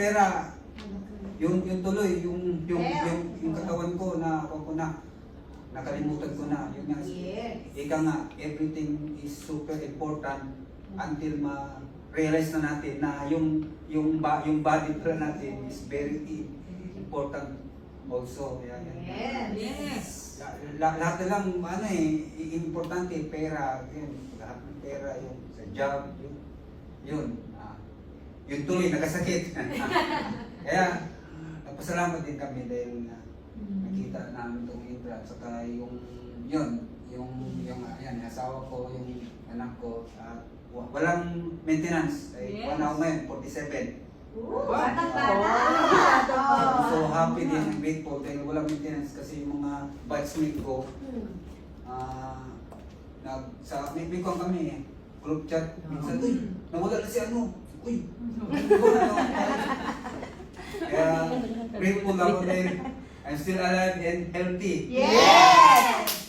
pera, yung tuloy, yung katawan ko na ako na nakalimutan ko na. Yun nga. Ika nga, everything is super important until ma-realize na natin na yung body pala natin is very important also. Yes. Lahat na lang, importante, pera. Lahat ng pera, yung sa job, yun tuloy, nagkasakit. Kaya, nagpasalamat din kami dahil nakita namin itong Indra. Saka yung asawa ko, yung anak ko, walang maintenance. One ako ngayon, 47. So happy din and grateful dahil walang maintenance kasi yung mga batchmate ko may kong kami group chat minsan, nawala na si kaya grateful ako dahil I'm still alive and healthy. Yes!